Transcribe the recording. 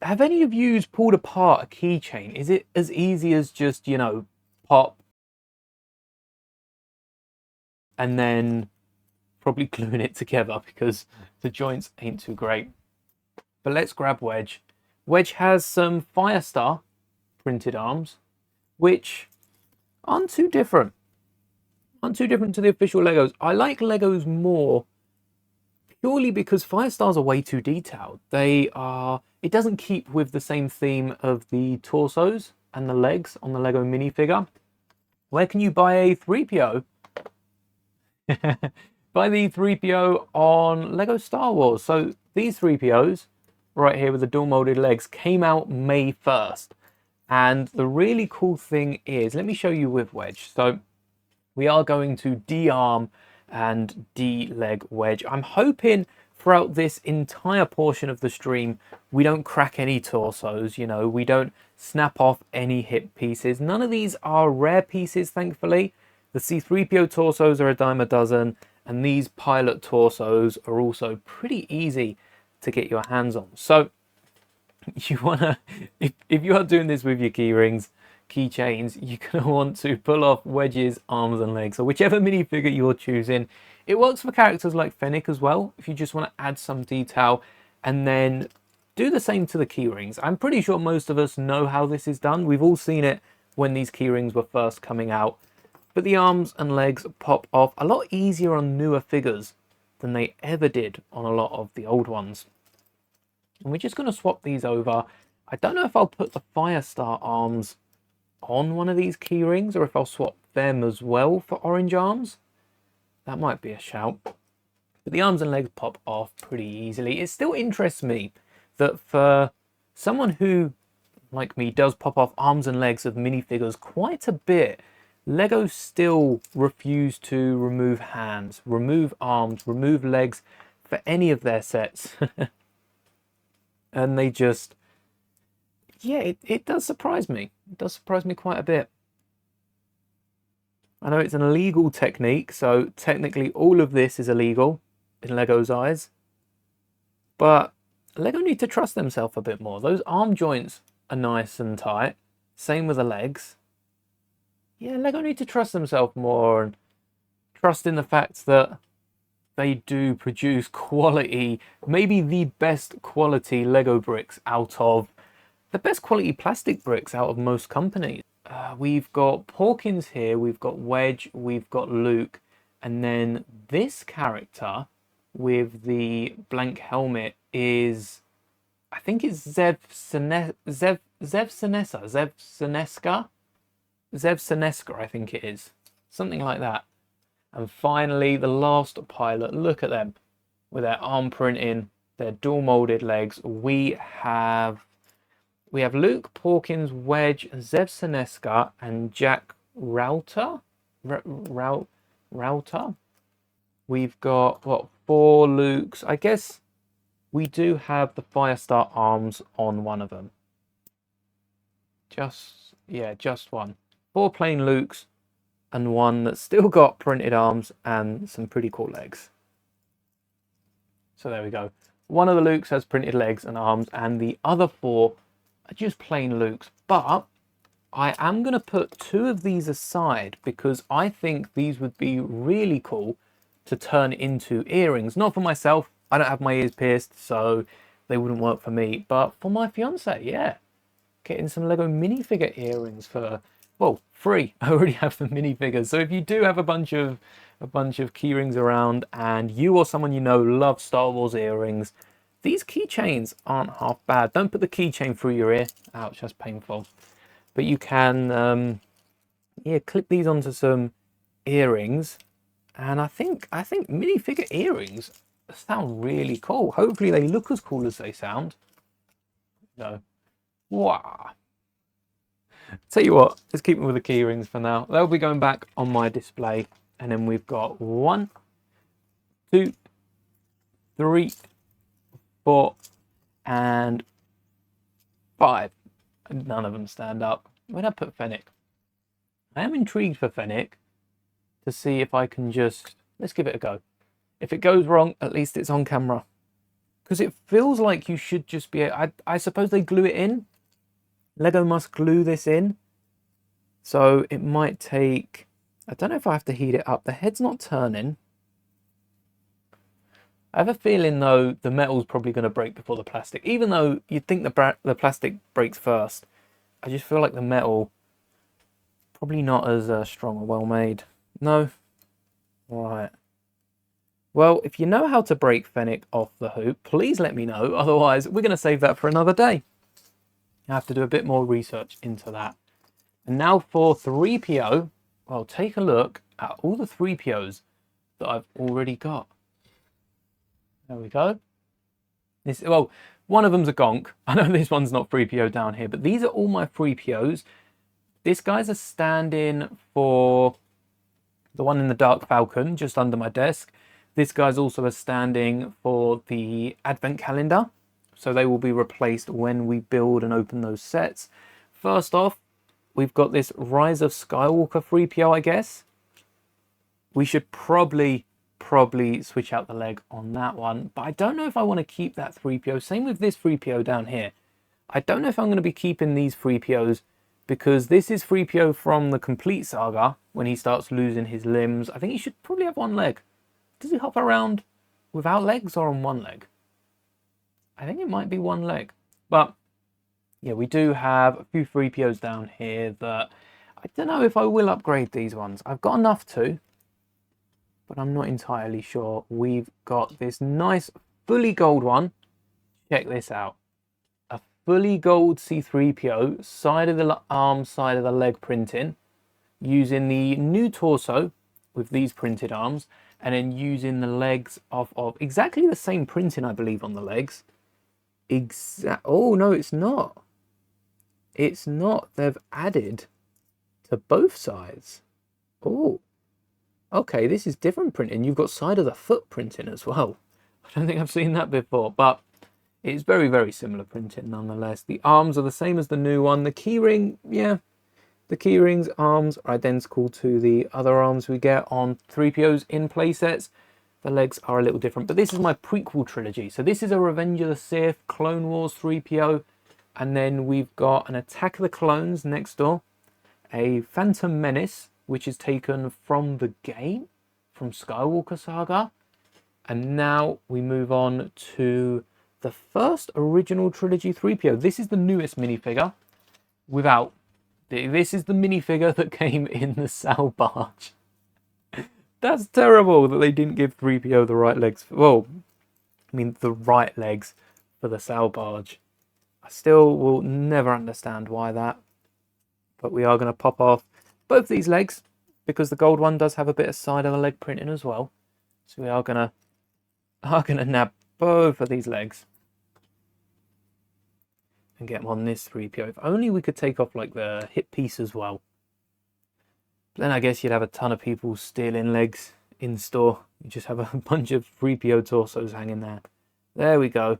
have any of you pulled apart a keychain? Is it as easy as just, you know, pop and then probably gluing it together because the joints ain't too great? But let's grab Wedge. Wedge has some Firestar printed arms, which aren't too different. Aren't too different to the official Legos. I like Legos more purely because Firestars are way too detailed. They are. It doesn't keep with the same theme of the torsos and the legs on the Lego minifigure. Where can you buy a 3PO? Buy the 3PO on Lego Star Wars. So these 3POs, right here with the dual molded legs, came out May 1st. And the really cool thing is, let me show you with Wedge. So we are going to de-arm and de-leg Wedge. I'm hoping throughout this entire portion of the stream, we don't crack any torsos, you know, we don't snap off any hip pieces. None of these are rare pieces, thankfully. The C-3PO torsos are a dime a dozen, and these pilot torsos are also pretty easy to get your hands on. So you wanna, if you are doing this with your key rings, keychains, you're going to want to pull off Wedge's arms and legs, or whichever minifigure you're choosing. It works for characters like Fennec as well, if you just want to add some detail, and then do the same to the key rings. I'm pretty sure most of us know how this is done. We've all seen it when these key rings were first coming out, but the arms and legs pop off a lot easier on newer figures than they ever did on a lot of the old ones. And we're just going to swap these over. I don't know if I'll put the Firestar arms on one of these key rings or if I'll swap them as well for orange arms. That might be a shout. But the arms and legs pop off pretty easily. It still interests me that for someone who, like me, does pop off arms and legs of minifigures quite a bit, Lego still refuse to remove hands, remove arms, remove legs for any of their sets. And they just, yeah, it does surprise me. It does surprise me quite a bit. I know it's an illegal technique, so technically all of this is illegal in Lego's eyes. But Lego need to trust themselves a bit more. Those arm joints are nice and tight. Same with the legs. Yeah, Lego need to trust themselves more and trust in the fact that they do produce quality, maybe the best quality Lego bricks out of the best quality plastic bricks out of most companies. We've got Porkins here, we've got Wedge, we've got Luke, and then this character with the blank helmet is, I think it's Zev Seneska, I think it is. Something like that. And finally, the last pilot. Look at them with their arm printing, their dual molded legs. We have Luke, Porkins, Wedge, Zev Seneska, and Jack Router. Router. We've got, what, 4 Lukes. I guess we do have the Firestar arms on one of them. Just one. 4 plain Lukes and one that's still got printed arms and some pretty cool legs. So there we go. One of the Lukes has printed legs and arms, and the other 4 are just plain Lukes. But I am going to put 2 of these aside because I think these would be really cool to turn into earrings. Not for myself. I don't have my ears pierced, so they wouldn't work for me. But for my fiance, yeah. Getting some Lego minifigure earrings for, well, free. I already have the minifigures. So if you do have a bunch of key rings around and you or someone you know love Star Wars earrings, these keychains aren't half bad. Don't put the keychain through your ear. Ouch, that's painful. But you can, clip these onto some earrings. And I think minifigure earrings sound really cool. Hopefully they look as cool as they sound. No. Wow. Tell you what, let's keep them with the key rings for now. They'll be going back on my display. And then we've got 1, 2, 3, 4, and 5. None of them stand up. Where'd I put Fennec? I am intrigued for Fennec to see if I can just, let's give it a go. If it goes wrong, at least it's on camera. Because it feels like you should just be... I suppose they glue it in. Lego must glue this in. So it might take... I don't know if I have to heat it up. The head's not turning. I have a feeling, though, the metal's probably going to break before the plastic. Even though you'd think the plastic breaks first. I just feel like the metal... probably not as strong or well made. No? Right. Well, if you know how to break Fennec off the hoop, please let me know. Otherwise, we're going to save that for another day. I have to do a bit more research into that. And now for 3PO, well, take a look at all the 3POs that I've already got. There we go. Well, one of them's a gonk. I know this one's not 3PO down here, but these are all my 3POs. This guy's a stand-in for the one in the Dark Falcon, just under my desk. This guy's also a stand-in for the Advent Calendar. So they will be replaced when we build and open those sets. First off, we've got this Rise of Skywalker 3PO, I guess. We should probably switch out the leg on that one. But I don't know if I want to keep that 3PO. Same with this 3PO down here. I don't know if I'm going to be keeping these 3POs because this is 3PO from the Complete Saga when he starts losing his limbs. I think he should probably have one leg. Does he hop around without legs or on one leg? I think it might be one leg. But yeah, we do have a few 3POs down here that I don't know if I will upgrade these ones. I've got enough to, but I'm not entirely sure. We've got this nice fully gold one. Check this out. A fully gold C3PO, side of the arm, side of the leg printing, using the new torso with these printed arms, and then using the legs of exactly the same printing, I believe, on the legs. Oh, no, it's not. It's not. They've added to both sides. Oh, okay, this is different printing. You've got side of the foot printing as well. I don't think I've seen that before, but it's very, very similar printing nonetheless. The arms are the same as the new one. The keyring, yeah, the keyring's arms are identical to the other arms we get on 3POs in playsets. The legs are a little different, but this is my prequel trilogy. So this is a Revenge of the Sith, Clone Wars 3PO, and then we've got an Attack of the Clones next door, a Phantom Menace, which is taken from the game, from Skywalker Saga, and now we move on to the first original trilogy 3PO. This is the newest minifigure, this is the minifigure that came in the Sal barge. That's terrible that they didn't give 3PO the right legs. Well, I mean, the right legs for the Sal barge. I still will never understand why that. But we are going to pop off both these legs because the gold one does have a bit of side of the leg printing as well. So we are going to nab both of these legs and get them on this 3PO. If only we could take off like the hip piece as well. Then I guess you'd have a ton of people stealing legs in store. You just have a bunch of 3PO torsos hanging there. There we go.